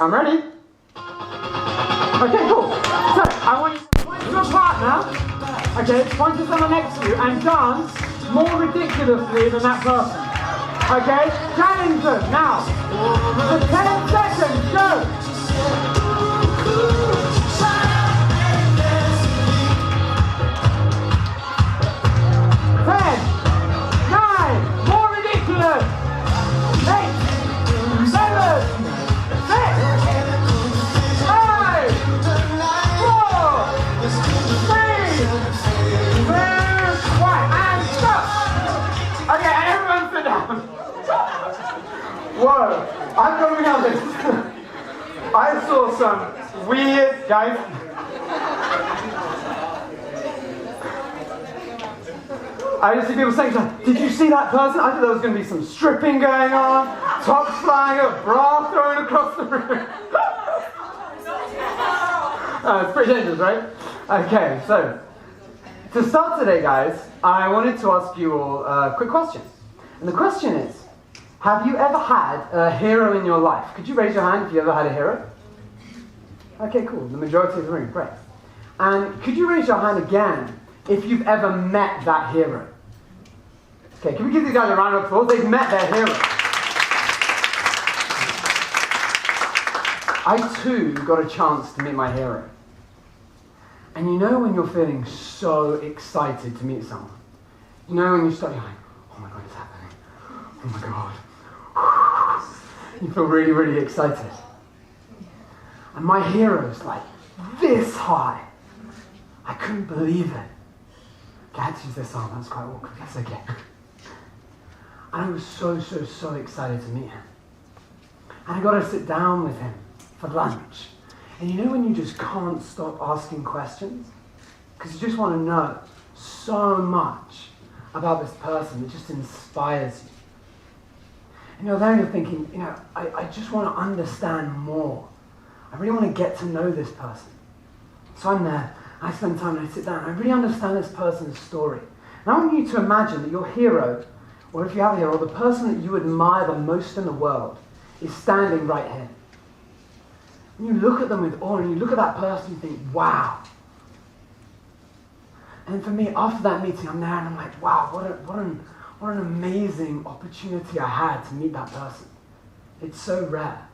I'm ready. Okay, cool. So, I want you to point to a partner, okay, point to someone next to you, and dance more ridiculously than that person. Okay? Challenge them now. For 10 seconds, go! 10, 9, more ridiculous! 8, 7, 6, 5, 4, 3, 2, 1, and stop! Okay, and everyone sit down. Whoa, I'm coming out of this. I saw some weird guys. I just see people saying, did you see that person? I thought there was going to be some stripping going on, tops flying, a bra thrown across the room. It's pretty dangerous, right? Okay, so to start today, guys, I wanted to ask you all a quick question. And the question is, have you ever had a hero in your life? Could you raise your hand if you ever had a hero? Okay, cool. The majority of the room, great. And could you raise your hand again if you've ever met that hero? Okay, can we give these guys a round of applause? They've met their hero. I too got a chance to meet my hero. And you know when you're feeling so excited to meet someone? You know when you start, you're like, oh my God, it's happening. Oh my God. You feel really, really excited. And my hero's like this high. I couldn't believe it. Okay, I had to use this arm, that's quite awkward. That's okay. And I was so excited to meet him. And I got to sit down with him for lunch. And you know when you just can't stop asking questions? Because you just want to know so much about this person. It just inspires you. And you're there and you're thinking, I just want to understand more. I really want to get to know this person. So I'm there. I spend time and I sit down. I really understand this person's story. And I want you to imagine that your hero, or if you have a hero, the person that you admire the most in the world is standing right here. And you look at them with awe, and you look at that person and you think, wow. And for me, after that meeting, I'm there and I'm like, wow, what an amazing opportunity I had to meet that person. It's so rare.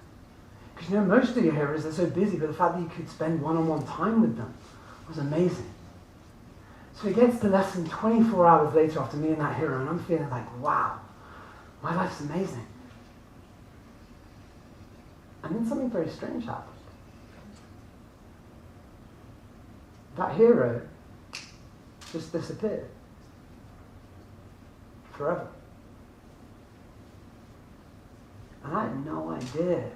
Because most of your heroes, they're so busy, but the fact that you could spend one-on-one time with them was amazing. So it gets to less than 24 hours later after meeting that hero, and I'm feeling like, wow, my life's amazing. And then something very strange happened. That hero just disappeared. Forever. And I had no idea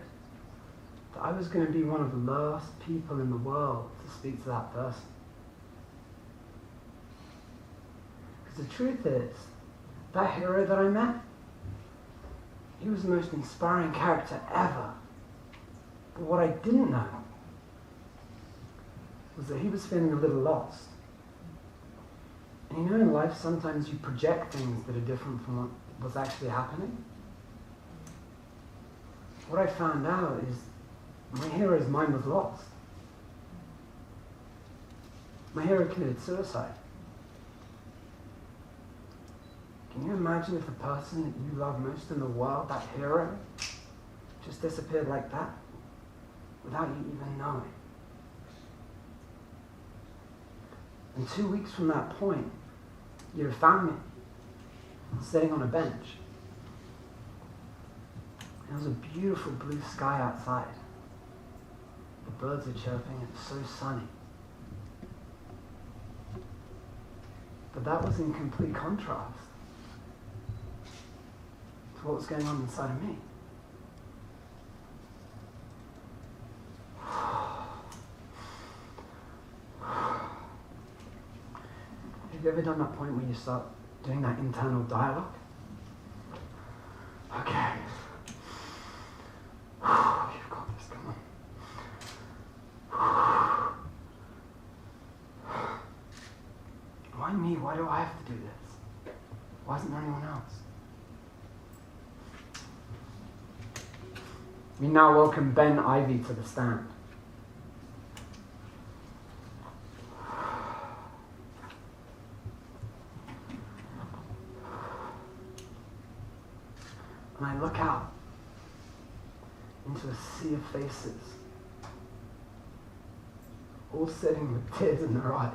that I was going to be one of the last people in the world to speak to that person. Because the truth is, that hero that I met, he was the most inspiring character ever. But what I didn't know was that he was feeling a little lost. And in life, sometimes you project things that are different from what was actually happening. What I found out is my hero's mind was lost. My hero committed suicide. Can you imagine if the person that you love most in the world, that hero, just disappeared like that, without you even knowing? And 2 weeks from that point, you'd have found me sitting on a bench. There was a beautiful blue sky outside. The birds are chirping, it's so sunny. But that was in complete contrast to what was going on inside of me. Have you ever done that point where you start doing that internal dialogue? Okay. You've got this, come on. Why me? Why do I have to do this? Why isn't there anyone else? We now welcome Ben Ivey to the stand. And I look out into a sea of faces, all sitting with tears in their eyes,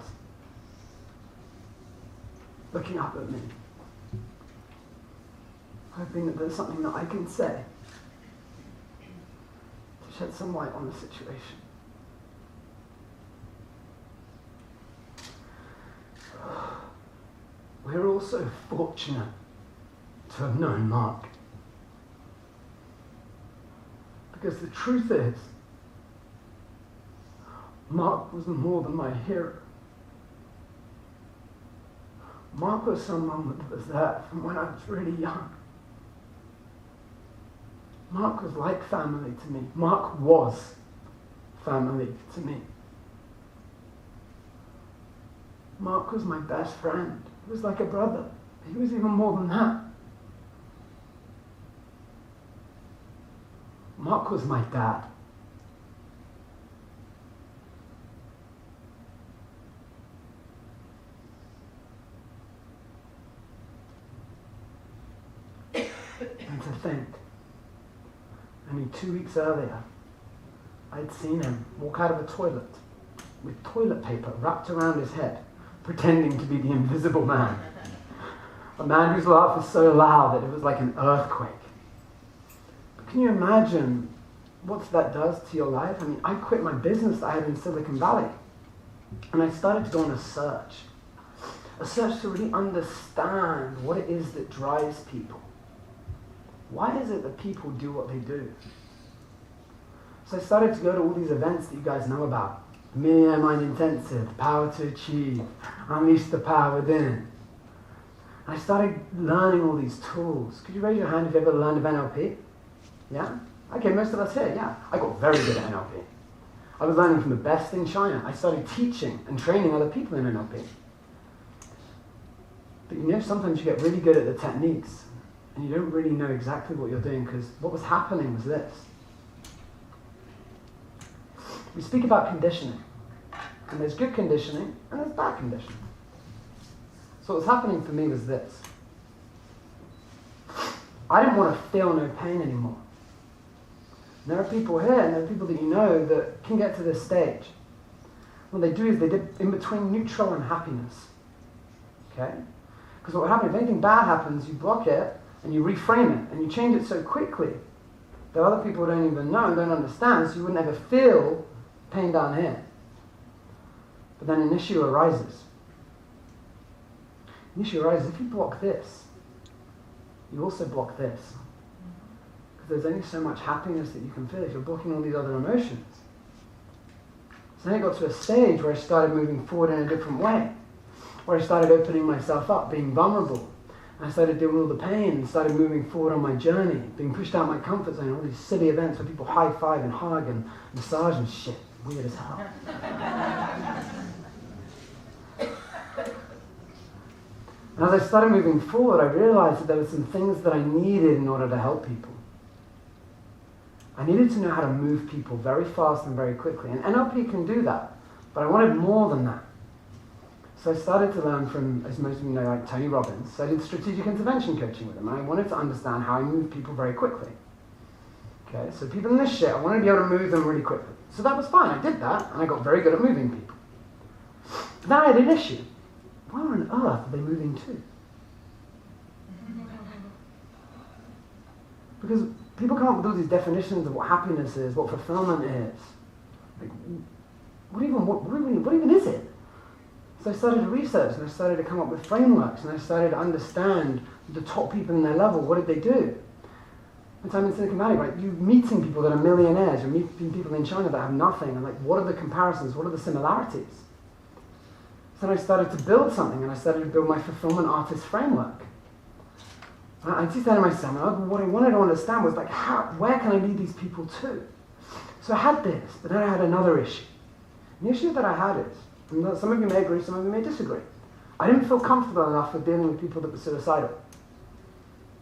looking up at me, hoping that there's something that I can say to shed some light on the situation. We're all so fortunate to have known Mark. Because the truth is, Mark was more than my hero. Mark was someone that was there from when I was really young. Mark was like family to me. Mark was family to me. Mark was my best friend. He was like a brother. He was even more than that. Mark was my dad. And to think, only 2 weeks earlier, I'd seen him walk out of a toilet with toilet paper wrapped around his head, pretending to be the invisible man. A man whose laugh was so loud that it was like an earthquake. Can you imagine what that does to your life? I mean, I quit my business that I had in Silicon Valley, and I started to go on a search to really understand what it is that drives people. Why is it that people do what they do? So I started to go to all these events that you guys know about. Millionaire Mind Intensive, Power to Achieve, Unleash the Power Within. I started learning all these tools. Could you raise your hand if you ever learned of NLP? Yeah? Okay, most of us here, yeah. I got very good at NLP. I was learning from the best in China. I started teaching and training other people in NLP. But you know, sometimes you get really good at the techniques and you don't really know exactly what you're doing, because what was happening was this. We speak about conditioning, and there's good conditioning and there's bad conditioning. So what was happening for me was this. I didn't want to feel no pain anymore. And there are people here, and there are people that you know that can get to this stage. What they do is they dip in between neutral and happiness. Okay? Because what will happen, if anything bad happens, you block it, and you reframe it, and you change it so quickly that other people don't even know and don't understand, so you wouldn't ever feel pain down here. But then an issue arises. An issue arises, if you block this, you also block this. Because there's only so much happiness that you can feel if you're blocking all these other emotions. So then I got to a stage where I started moving forward in a different way, where I started opening myself up, being vulnerable. I started doing all the pain and started moving forward on my journey, being pushed out of my comfort zone, all these silly events where people high-five and hug and massage and shit. Weird as hell. And as I started moving forward, I realized that there were some things that I needed in order to help people. I needed to know how to move people very fast and very quickly. And NLP can do that, but I wanted more than that. So I started to learn from, as most of you know, like Tony Robbins. So I did strategic intervention coaching with him, and I wanted to understand how I move people very quickly. Okay, so people in this shit, I wanted to be able to move them really quickly. So that was fine, I did that, and I got very good at moving people. But then I had an issue. Where on earth are they moving to? Because people come up with all these definitions of what happiness is, what fulfillment is. Like, what even is it? So I started to research, and I started to come up with frameworks, and I started to understand the top people in their level. What did they do? And so I'm in Silicon Valley, right? You're meeting people that are millionaires. You're meeting people in China that have nothing. And like, what are the comparisons? What are the similarities? So then I started to build something, and I started to build my fulfillment artist framework. I did that in my seminar. What I wanted to understand was like, where can I lead these people to? So I had this, but then I had another issue. And the issue that I had is, and some of you may agree, some of you may disagree. I didn't feel comfortable enough with dealing with people that were suicidal.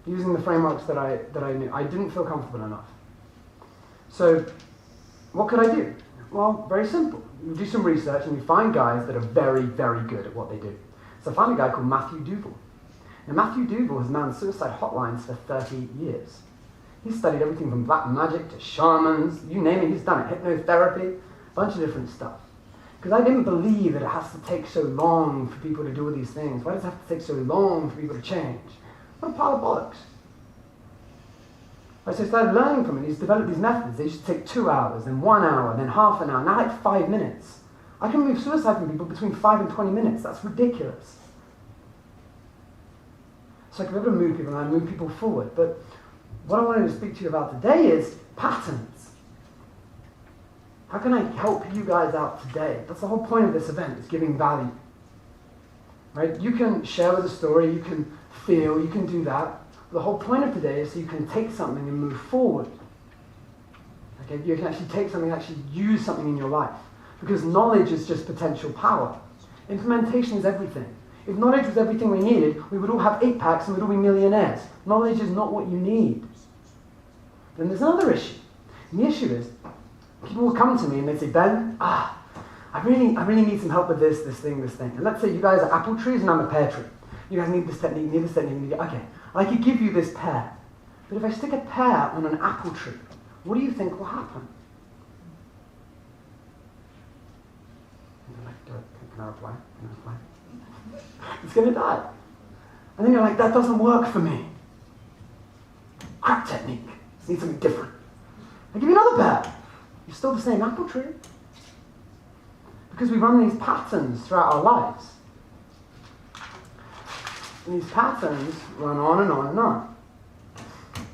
Using the frameworks that I knew, I didn't feel comfortable enough. So what could I do? Well, very simple. You do some research and you find guys that are very, very good at what they do. So I found a guy called Matthew Duval. Now Matthew Duval has manned suicide hotlines for 30 years. He's studied everything from black magic to shamans, you name it, he's done it. Hypnotherapy, a bunch of different stuff. Because I didn't believe that it has to take so long for people to do all these things. Why does it have to take so long for people to change? What a pile of bollocks. Right, so I started learning from him. He's developed these methods. They used to take 2 hours, then 1 hour, then half an hour, now like 5 minutes. I can remove suicide from people between 5 and 20 minutes. That's ridiculous. So I can be able to move people and I move people forward. But what I wanted to speak to you about today is patterns. How can I help you guys out today? That's the whole point of this event, is giving value. Right? You can share with a story, you can feel, you can do that. The whole point of today is so you can take something and move forward. Okay? You can actually take something, actually use something in your life. Because knowledge is just potential power. Implementation is everything. If knowledge was everything we needed, we would all have 8-packs and we'd all be millionaires. Knowledge is not what you need. Then there's another issue. And the issue is, people will come to me and they say, Ben, I really need some help with this thing. And let's say you guys are apple trees and I'm a pear tree. You guys need this technique. Okay, I could give you this pear. But if I stick a pear on an apple tree, what do you think will happen? And you're like, can I reply? It's going to die. And then you're like, that doesn't work for me. Crap technique. I need something different. I give you another pear. You're still the same apple tree. Because we run these patterns throughout our lives. And these patterns run on and on and on.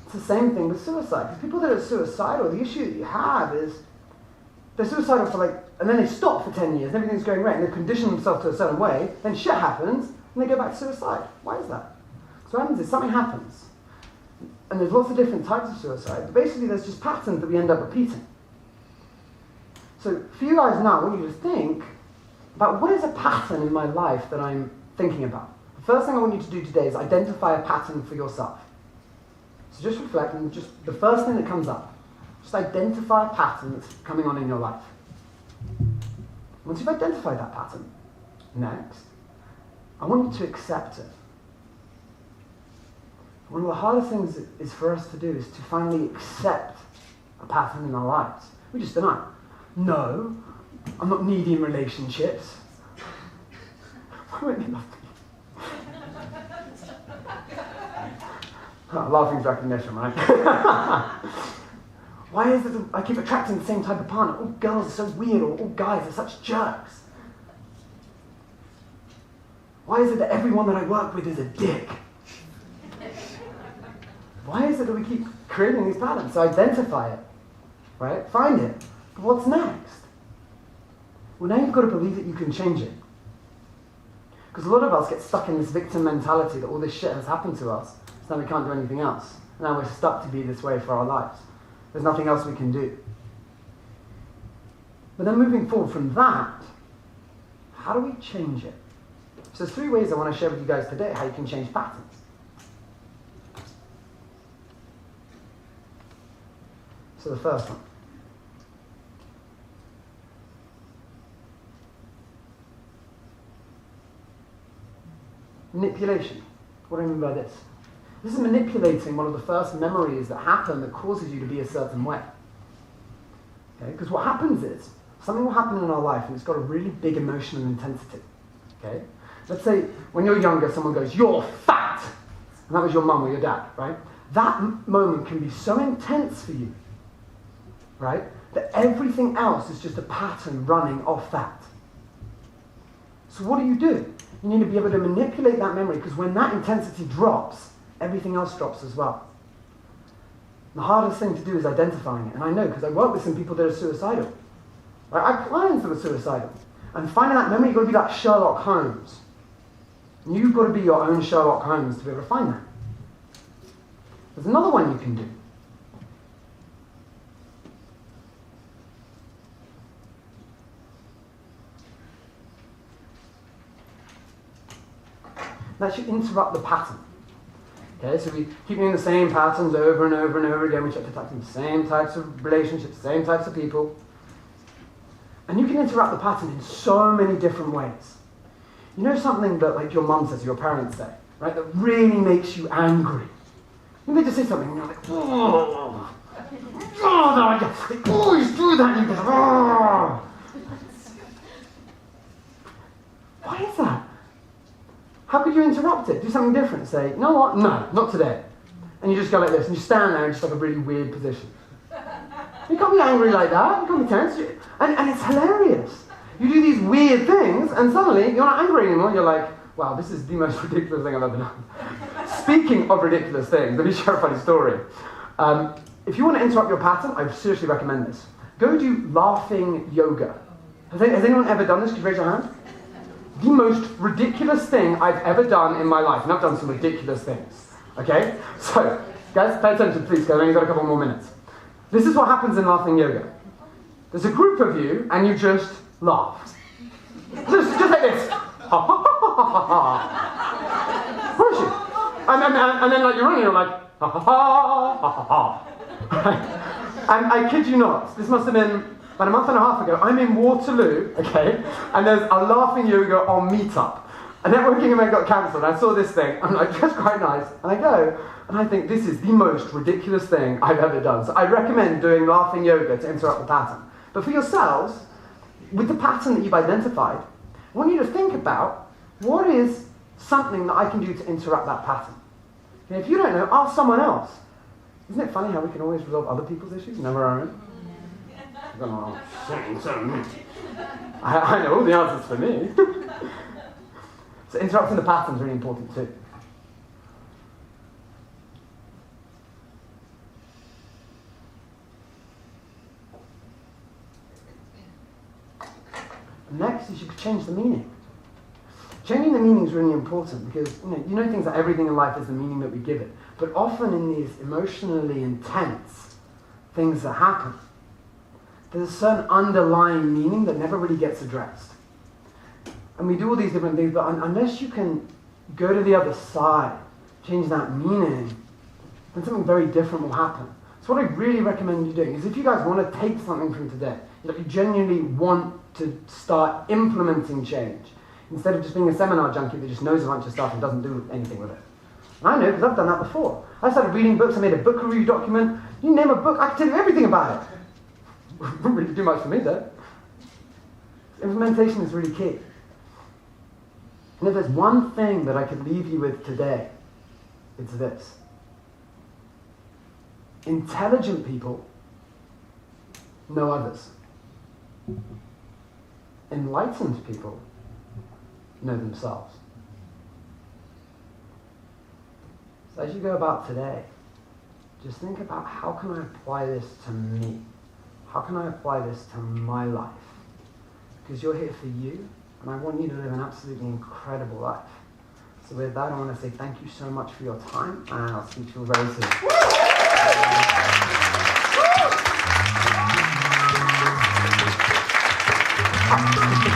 It's the same thing with suicide. Because people that are suicidal, the issue that you have is they're suicidal for and then they stop for 10 years, and everything's going great, and they condition themselves to a certain way, then shit happens, and they go back to suicide. Why is that? So what happens is something happens. And there's lots of different types of suicide, but basically there's just patterns that we end up repeating. So for you guys now, I want you to think about what is a pattern in my life that I'm thinking about. The first thing I want you to do today is identify a pattern for yourself. So just reflect, and just the first thing that comes up, just identify a pattern that's coming on in your life. Once you've identified that pattern, next, I want you to accept it. One of the hardest things is for us to do is to finally accept a pattern in our lives. We just deny. No, I'm not needy in relationships. Why won't they love me? Laughing's recognition, right? Why is it I keep attracting the same type of partner? All girls are so weird, or all guys are such jerks. Why is it that everyone that I work with is a dick? Why is it that we keep creating these patterns? So identify it, right? Find it. But what's next? Well, now you've got to believe that you can change it. Because a lot of us get stuck in this victim mentality that all this shit has happened to us, so now we can't do anything else. Now we're stuck to be this way for our lives. There's nothing else we can do. But then moving forward from that, how do we change it? So there's 3 ways I want to share with you guys today how you can change patterns. So the first one. Manipulation. What do I mean by this? This is manipulating one of the first memories that happen that causes you to be a certain way. Okay? Because what happens is, something will happen in our life and it's got a really big emotional intensity. Okay? Let's say when you're younger, someone goes, "You're fat!" And that was your mum or your dad, right? That moment can be so intense for you, right? That everything else is just a pattern running off that. So what do? You need to be able to manipulate that memory, because when that intensity drops, everything else drops as well. The hardest thing to do is identifying it. And I know, because I work with some people that are suicidal. Right? I have clients that are suicidal. And finding that memory, you've got to be like Sherlock Holmes. And you've got to be your own Sherlock Holmes to be able to find that. There's another one you can do. That should interrupt the pattern. Okay, so we keep doing the same patterns over and over and over again. We keep attacking the same types of relationships, same types of people. And you can interrupt the pattern in so many different ways. You know something that like your mum says, your parents say, right, that really makes you angry. And they just say something and you're like, oh, no, I always do that, and you go, oh. Why is that? How could you interrupt it? Do something different. Say, you know what? No, not today. And you just go like this, and you stand there in just like a really weird position. You can't be angry like that. You can't be tense. And it's hilarious. You do these weird things, and suddenly you're not angry anymore. You're like, wow, this is the most ridiculous thing I've ever done. Speaking of ridiculous things, let me share a funny story. If you want to interrupt your pattern, I seriously recommend this. Go do laughing yoga. Has anyone ever done this? Could you raise your hand? The most ridiculous thing I've ever done in my life. And I've done some ridiculous things. Okay? So, guys, pay attention please, because I've only got a couple more minutes. This is what happens in laughing yoga. There's a group of you, and you just laugh. Just like this. Ha ha ha ha ha ha. Where is she? And then like you're running, you're like, ha ha ha ha ha ha. And I kid you not, this must have been about a month and a half ago. I'm in Waterloo, okay, and there's a laughing yoga on Meetup. A networking event got cancelled. I saw this thing. I'm like, that's quite nice. And I go, and I think this is the most ridiculous thing I've ever done. So I recommend doing laughing yoga to interrupt the pattern. But for yourselves, with the pattern that you've identified, I want you to think about what is something that I can do to interrupt that pattern. And if you don't know, ask someone else. Isn't it funny how we can always resolve other people's issues, never our own? I know all the answers for me. So interrupting the pattern is really important too. Next is you could change the meaning. Changing the meaning is really important because you know things like everything in life is the meaning that we give it. But often in these emotionally intense things that happen, there's a certain underlying meaning that never really gets addressed. And we do all these different things, but unless you can go to the other side, change that meaning, then something very different will happen. So what I really recommend you doing is if you guys want to take something from today, you genuinely want to start implementing change, instead of just being a seminar junkie that just knows a bunch of stuff and doesn't do anything with it. And I know because I've done that before. I started reading books, I made a book review document. You name a book, I can tell you everything about it. Wouldn't really do much for me though. Implementation is really key. And if there's one thing that I could leave you with today, it's this. Intelligent people know others. Enlightened people know themselves. So as you go about today, just think about how can I apply this to me? How can I apply this to my life? Because you're here for you, and I want you to live an absolutely incredible life. So with that, I want to say thank you so much for your time, and I'll speak to you very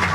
soon.